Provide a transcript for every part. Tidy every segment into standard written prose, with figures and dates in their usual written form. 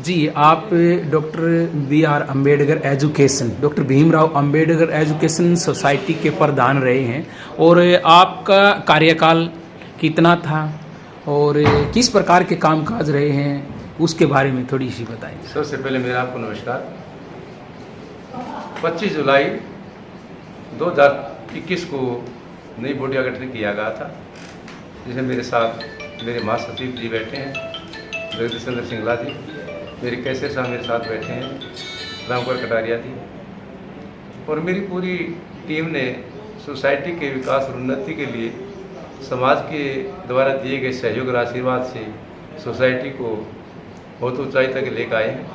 जी, आप doctor B R Ambedkar education, doctor Bhimrao Ambedkar education society के प्रधान रहे हैं और आपका कार्यकाल कितना था और किस प्रकार के कामकाज रहे हैं उसके बारे में थोड़ी सी बताएं। सबसे पहले मेरा आपको नमस्कार। 25 जुलाई 2021 को नई बोर्ड का गठन किया गया था, जिसमें मेरे साथ मेरे महासचिव जी बैठे हैं, जगदीश चंद्र सिंगला जी, मेरे कैसे साहब मेरे साथ बैठे हैं, रामकुमार कटारिया जी, और मेरी पूरी टीम ने सोसाइटी के विकास और उन्नति के लिए समाज के द्वारा दिए गए सहयोग और आशीर्वाद से सोसाइटी को बहुत ऊंचाई तक लेकर आए हैं।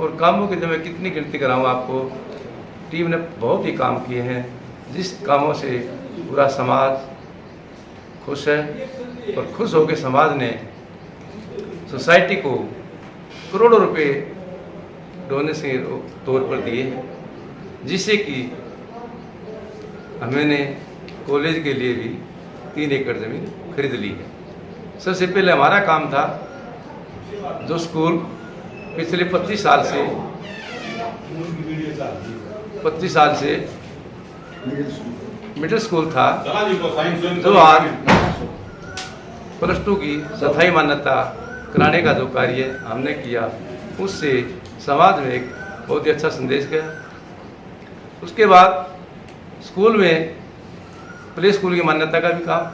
और कामों की जब मैं कितनी गिनती कराऊँ आपको, टीम ने बहुत ही काम किए हैं, जिस कामों से पूरा समाज खुश है। और खुश होकर समाज ने सोसाइटी को करोड़ों रुपए डोनेशन के तौर पर दिए हैं, जिससे कि हमने कॉलेज के लिए भी 3 एकड़ ज़मीन खरीद ली है। सबसे पहले हमारा काम था, जो स्कूल पिछले 25 साल से मिडिल स्कूल था, जो आज +2 की स्थायी मान्यता कराने का जो कार्य हमने किया, उससे समाज में एक बहुत ही अच्छा संदेश गया। उसके बाद स्कूल में प्ले स्कूल की मान्यता का भी काम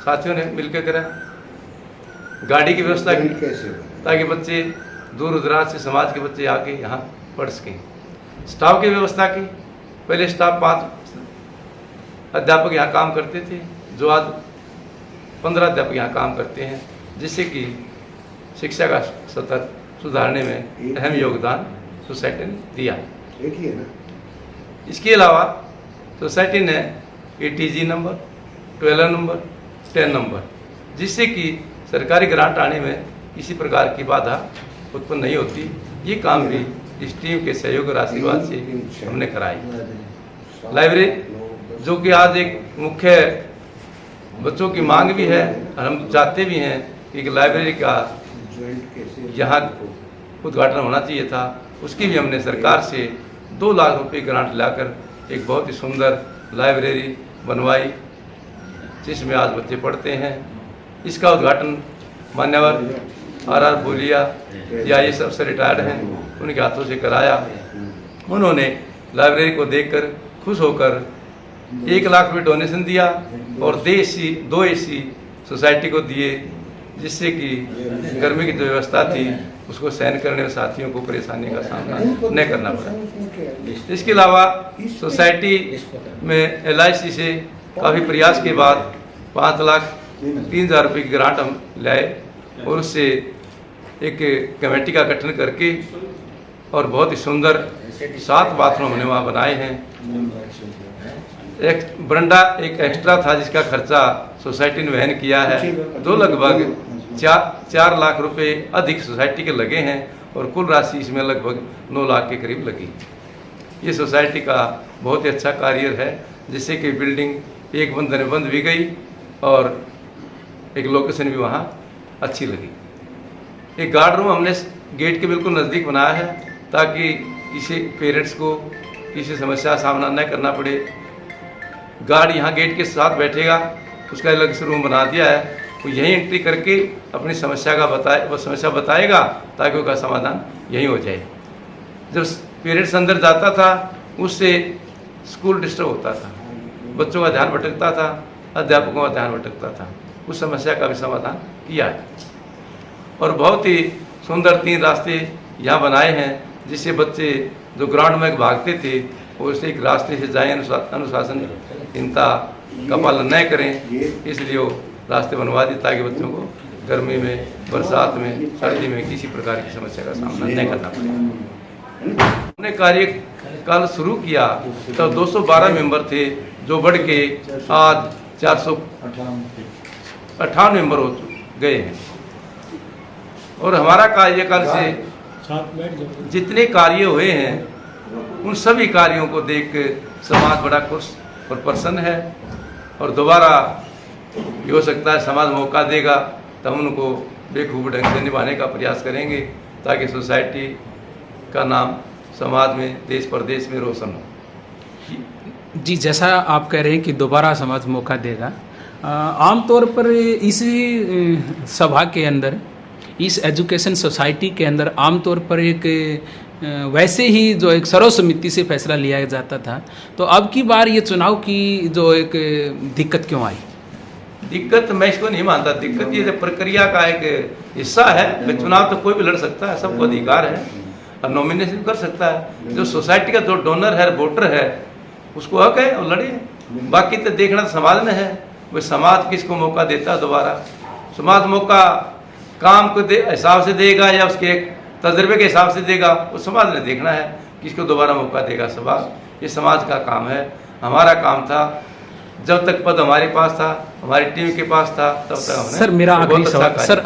साथियों ने मिलकर करा। गाड़ी की व्यवस्था की ताकि बच्चे दूर दराज से समाज के बच्चे आके यहाँ पढ़ सकें। स्टाफ की व्यवस्था की, पहले स्टाफ 5 अध्यापक यहाँ काम करते थे, जो आज 15 अध्यापक यहाँ काम करते हैं, जिससे कि शिक्षा का स्तर सुधारने में अहम योगदान सोसाइटी ने दिया है। इसके अलावा सोसाइटी ने ATG नंबर, 12 नंबर, 10 नंबर, जिससे कि सरकारी ग्रांट आने में किसी प्रकार की बाधा उत्पन्न नहीं होती। ये काम भी इस टीम के सहयोग और आशीर्वाद से हमने कराई। लाइब्रेरी, जो कि आज एक मुख्य बच्चों की मांग भी है और हम चाहते भी हैं कि लाइब्रेरी का यहाँ उद्घाटन होना चाहिए था, उसकी भी हमने सरकार से 2 लाख रुपए ग्रांट लाकर एक बहुत ही सुंदर लाइब्रेरी बनवाई, जिसमें आज बच्चे पढ़ते हैं। इसका उद्घाटन मान्यवर RR बोलिया या ये सबसे रिटायर्ड हैं, उनके हाथों से कराया। उन्होंने लाइब्रेरी को देखकर खुश होकर 1 लाख रुपये डोनेशन दिया और 2 AC सोसाइटी को दिए, जिससे कि गर्मी की जो व्यवस्था थी उसको सहन करने में साथियों को परेशानी का सामना न करना पड़ा। इसके अलावा सोसाइटी में LIC से काफ़ी प्रयास के बाद 5,03,000 रुपये की ग्रांट हम लाए और उससे एक कमेटी का गठन करके और बहुत ही सुंदर 7 बाथरूम हमने वहाँ बनाए हैं। एक बरंडा एक एक्स्ट्रा था, जिसका खर्चा सोसाइटी ने वहन किया है, जो लगभग 4 लाख रुपए अधिक सोसाइटी के लगे हैं और कुल राशि इसमें लगभग 9 लाख के करीब लगी। ये सोसाइटी का बहुत ही अच्छा कार्य है, जिससे कि बिल्डिंग एक बंद भी गई और एक लोकेशन भी वहाँ अच्छी लगी। एक गार्ड रूम हमने गेट के बिल्कुल नज़दीक बनाया है, ताकि किसी पेरेंट्स को किसी समस्या का सामना न करना पड़े। गार्ड यहाँ गेट के साथ बैठेगा, उसका अलग से रूम बना दिया है, वो यहीं एंट्री करके अपनी समस्या का समस्या बताएगा, ताकि उसका समाधान यहीं हो जाए। जब पेरेंट्स अंदर जाता था, उससे स्कूल डिस्टर्ब होता था, बच्चों का ध्यान भटकता था, अध्यापकों का ध्यान भटकता था। उस समस्या का भी समाधान किया है और बहुत ही सुंदर 3 रास्ते यहाँ बनाए हैं, जिससे बच्चे जो ग्राउंड में भागते थे वो उसे एक रास्ते से जाएं, अनुशासनहीनता का पालन न करें। इसलिए वो रास्ते बनवा दिए, ताकि बच्चों को गर्मी में, बरसात में, सर्दी में किसी प्रकार की समस्या का सामना नहीं करना पड़े। हमने कार्यकाल शुरू किया तब 212 मेंबर थे, जो बढ़ के आज 458 मेंबर हो गए हैं। और हमारा कार्यकाल से जितने कार्य हुए हैं, उन सभी कार्यों को देख समाज बड़ा खुश और प्रसन्न है। और दोबारा ये हो सकता है समाज मौका देगा, तो हम उनको बेखूब ढंग से निभाने का प्रयास करेंगे। ताकि सोसाइटी का नाम समाज में, देश प्रदेश में रोशन हो। जी, जैसा आप कह रहे हैं कि दोबारा समाज मौका देगा, आमतौर पर इस सभा के अंदर, इस एजुकेशन सोसाइटी के अंदर आमतौर पर एक वैसे ही जो एक सर्वसम्मति से फैसला लिया जाता था, तो अब की बार ये चुनाव की जो एक दिक्कत क्यों आई? दिक्कत मैं इसको नहीं मानता, दिक्कत ये प्रक्रिया का एक हिस्सा है। मैं चुनाव तो कोई भी लड़ सकता है, सबको अधिकार है और नॉमिनेशन कर सकता है। जो सोसाइटी का जो डोनर है, वोटर है, उसको हक है और लड़े। बाकी तो देखना समाज में है, वो समाज किसको मौका देता है दोबारा। समाज मौका काम को हिसाब से देगा या उसके तजर्बे के हिसाब से देगा, वो समाज ने देखना है किसको दोबारा मौका देगा समाज। ये समाज का काम है। हमारा काम था, जब तक पद हमारे पास था, हमारी टीम के पास था, तब तक हमने सर मेरा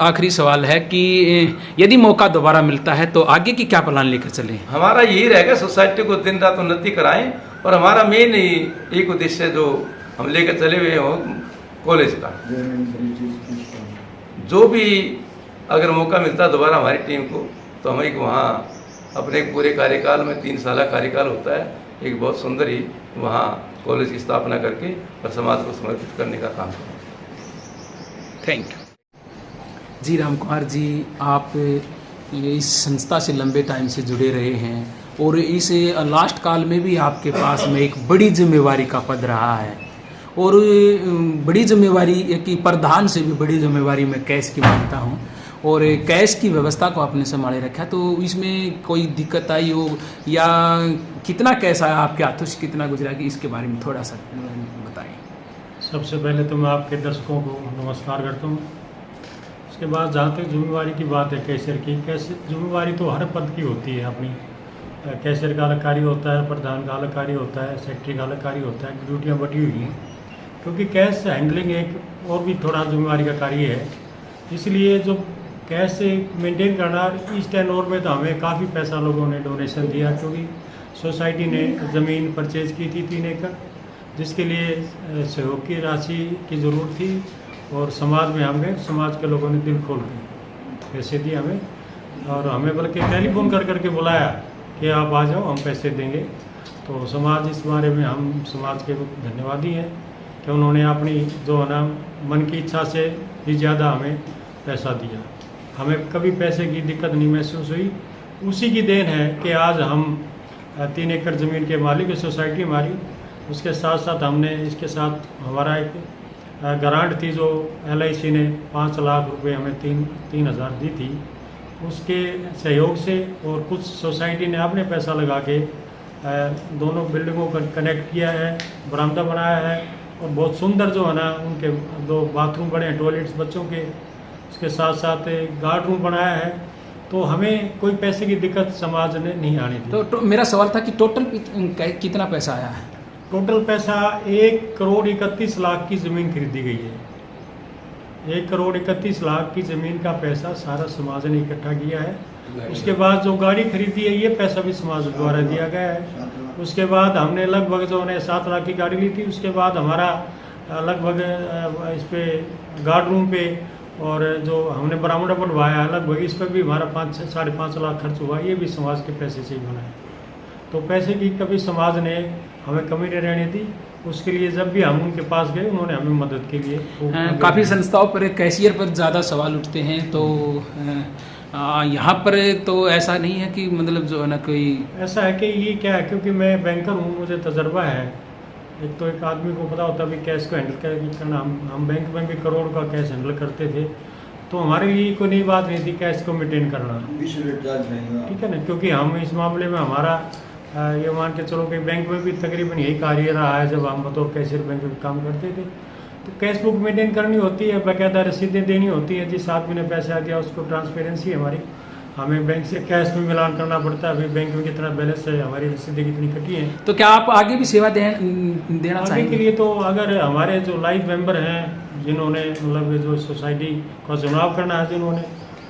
आखिरी सवाल है कि यदि मौका दोबारा मिलता है तो आगे की क्या प्लान लेकर चले? हमारा यही रहेगा, सोसाइटी को दिन रात उन्नति कराएं। और हमारा मेन एक उद्देश्य जो हम लेकर चले हुए हो कॉलेज का, जो भी अगर मौका मिलता है दोबारा हमारी टीम को, तो हम एक वहाँ अपने पूरे कार्यकाल में 3 साल कार्यकाल होता है, एक बहुत सुंदर ही वहाँ कॉलेज की स्थापना करके और समाज को समर्पित करने का काम करें। Thank you. जी राम कुमार जी, आप इस संस्था से लंबे टाइम से जुड़े रहे हैं और इस लास्ट काल में भी आपके पास में एक बड़ी जिम्मेवारी का पद रहा है, और बड़ी जिम्मेवारी कि प्रधान से भी बड़ी जिम्मेवारी मैं कैश की मानता हूँ, और कैश की व्यवस्था को आपने संभाले रखा। तो इसमें कोई दिक्कत आई हो या कितना कैश आया आपके हाथों से, कितना गुजरा, कि इसके बारे में थोड़ा सा बताएं। सबसे पहले तो मैं आपके दर्शकों को नमस्कार करता हूँ। उसके बाद जहाँ तक जिम्मेवारी की बात है कैशियर की, कैसे जिम्मेवारी तो हर पद की होती है अपनी। कैशियर का अलग कार्य होता है, प्रधान का अलग कार्य होता है, सेक्रेटरी का अलग कार्य होता है, ड्यूटियाँ बटी हुई हैं, क्योंकि कैश हैंडलिंग एक और भी थोड़ा जिम्मेवारी का कार्य है। इसलिए जो कैश से मेंटेन करना, इस टर्नओवर में तो हमें काफ़ी पैसा लोगों ने डोनेशन दिया, क्योंकि सोसाइटी ने ज़मीन परचेज की थी 3 एकड़, जिसके लिए सहयोग की राशि की ज़रूरत थी, और समाज में हम गए, समाज के लोगों ने दिल खोल के पैसे दिए हमें, और हमें बल्कि टेलीफोन कर करके बुलाया कि आप आ जाओ, हम पैसे देंगे। तो समाज, इस बारे में हम समाज के धन्यवादी हैं कि उन्होंने अपनी जो है ना मन की इच्छा से भी ज़्यादा हमें पैसा दिया। हमें कभी पैसे की दिक्कत नहीं महसूस हुई। उसी की देन है कि आज हम 3 एकड़ ज़मीन के मालिक है सोसाइटी हमारी। उसके साथ साथ हमने इसके साथ हमारा एक ग्रांट थी जो LIC ने 5 लाख रुपए हमें 3,000 दी थी, उसके सहयोग से, और कुछ सोसाइटी ने अपने पैसा लगा के दोनों बिल्डिंगों को कनेक्ट किया है, बरामदा बनाया है, और बहुत सुंदर जो है ना उनके 2 बाथरूम बने हैं, टॉयलेट्स बच्चों के, उसके साथ साथ गार्ड रूम बनाया है। तो हमें कोई पैसे की दिक्कत समाज ने नहीं आनी थी। तो मेरा सवाल था कि टोटल कितना पैसा आया है? टोटल पैसा 1,31,00,000 की ज़मीन खरीदी गई है। 1,31,00,000 की ज़मीन का पैसा सारा समाज ने इकट्ठा किया है। उसके बाद जो गाड़ी खरीदी है, ये पैसा भी समाज द्वारा दिया गया है। उसके बाद हमने लगभग जो है 7 लाख की गाड़ी ली थी। उसके बाद हमारा लगभग इस पर गार्ड रूम पे और जो हमने बरामदा बनवाया है, लगभग इस पर भी हमारा 5-5.5 लाख खर्च हुआ। ये भी समाज के पैसे से ही बना है। तो पैसे की कभी समाज ने हमें कमी नहीं रहने दी। उसके लिए जब भी हम उनके पास गए, उन्होंने हमें मदद के लिए काफ़ी संस्थाओं पर कैशियर पर ज़्यादा सवाल उठते हैं, तो यहाँ पर तो ऐसा नहीं है कि मतलब जो है ना कोई ऐसा है कि ये क्या है, क्योंकि मैं बैंकर हूँ, मुझे तजर्बा है। एक तो एक आदमी को पता होता भी कैश को हैंडल करना। हम बैंक में भी करोड़ का कैश हैंडल करते थे, तो हमारे लिए कोई नई बात नहीं थी कैश को मेंटेन करना, ठीक है ना। क्योंकि हम इस मामले में हमारा ये मान के चलो कि बैंक में भी तकरीबन यही कार्य रहा है। जब हम बतौर कैशियर बैंक में काम करते थे, तो कैश बुक मेंटेन करनी होती है, बाकायदा रसीदें देनी होती है। जिस आदमी ने पैसा दिया उसको ट्रांसपेरेंसी है हमारी। हमें बैंक से कैश में मिलान करना पड़ता है, अभी बैंक में कितना बैलेंस है, हमारी रसीदें कितनी कटी हैं। तो क्या आप आगे भी सेवा देना आगे चाहेंगे? के लिए तो अगर हमारे जो लाइव मेंबर हैं, जिन्होंने मतलब जो सोसाइटी का चुनाव करना है, जिन्होंने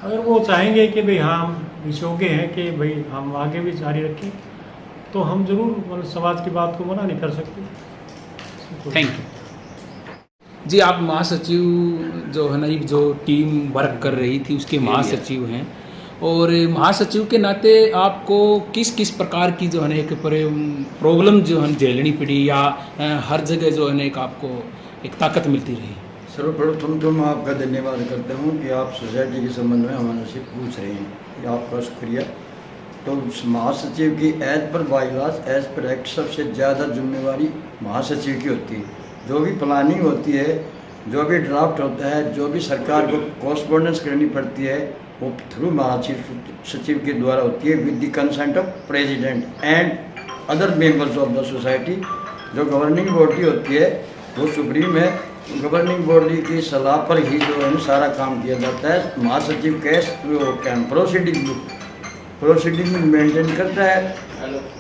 अगर वो चाहेंगे कि भाई हम इस योग्य हैं कि भाई हम आगे भी जारी रखें, तो हम जरूर मतलब समाज की बात को मना नहीं कर सकते। थैंक यू जी। आप महासचिव जो है ना, जो टीम वर्क कर रही थी उसके महासचिव हैं, और महासचिव के नाते आपको किस किस प्रकार की जो है ना एक प्रॉब्लम जो है झेलनी पड़ी, या हर जगह जो है ना एक आपको एक ताकत मिलती रही? सर्वप्रथम तो मैं आपका धन्यवाद करता हूँ कि आप सोसाइटी के संबंध में हमारे से पूछ रहे हैं, ये आपका शुक्रिया। तो महासचिव की as per बाईलास, as per act सबसे ज़्यादा जिम्मेवारी महासचिव की होती है। जो भी प्लानिंग होती है, जो भी ड्राफ्ट होता है, जो भी सरकार को कॉरस्पॉन्डेंस करनी पड़ती है, वो थ्रू महासचिव के द्वारा होती है, with the consent of president and other members of the society. जो गवर्निंग बॉडी होती है वो सुप्रीम है, गवर्निंग बॉडी की सलाह पर ही जो है सारा काम किया जाता है। महासचिव कैश प्रोसीडिंग मेंटेन करता है,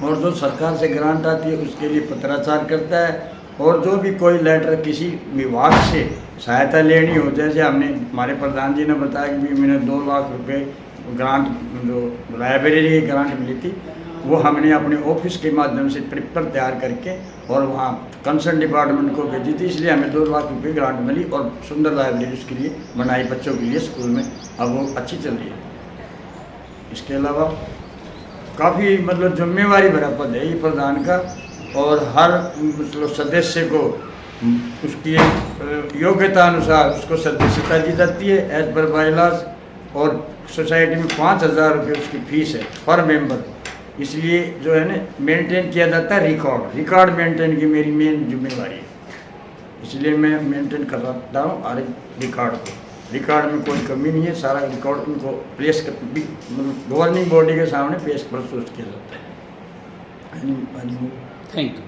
और जो सरकार से ग्रांट आती है उसके लिए पत्राचार करता है, और जो भी कोई लेटर किसी विभाग से सहायता लेनी हो, जैसे हमने हमारे प्रधान जी ने बताया कि भी मैंने 2 लाख रुपए ग्रांट, जो लाइब्रेरी की ग्रांट मिली थी, वो हमने अपने ऑफिस के माध्यम से पेपर तैयार करके और वहाँ कंसर्न डिपार्टमेंट को भेजी थी, इसलिए हमें 2 लाख रुपए ग्रांट मिली और सुंदर लाइब्रेरी उसके लिए बनाई बच्चों के लिए स्कूल में। अब वो अच्छी चल रही है। इसके अलावा काफ़ी मतलब जिम्मेवारी भरा पद है ये प्रधान का, और हर मतलब सदस्य को उसकी योग्यता अनुसार उसको सदस्यता दी जाती है एज पर बाईलास, और सोसाइटी में 5,000 रुपये उसकी फीस है पर मेंबर। इसलिए जो है ना मेंटेन किया जाता है रिकॉर्ड मेंटेन की मेरी मेन जिम्मेवारी है, इसलिए मैं मेंटेन कर रहा हूँ हर रिकॉर्ड को। रिकॉर्ड में कोई कमी नहीं है, सारा रिकॉर्ड उनको पेश कर मतलब गवर्निंग बॉडी के सामने पेश प्रस्तुत किया जाता है। Thank you.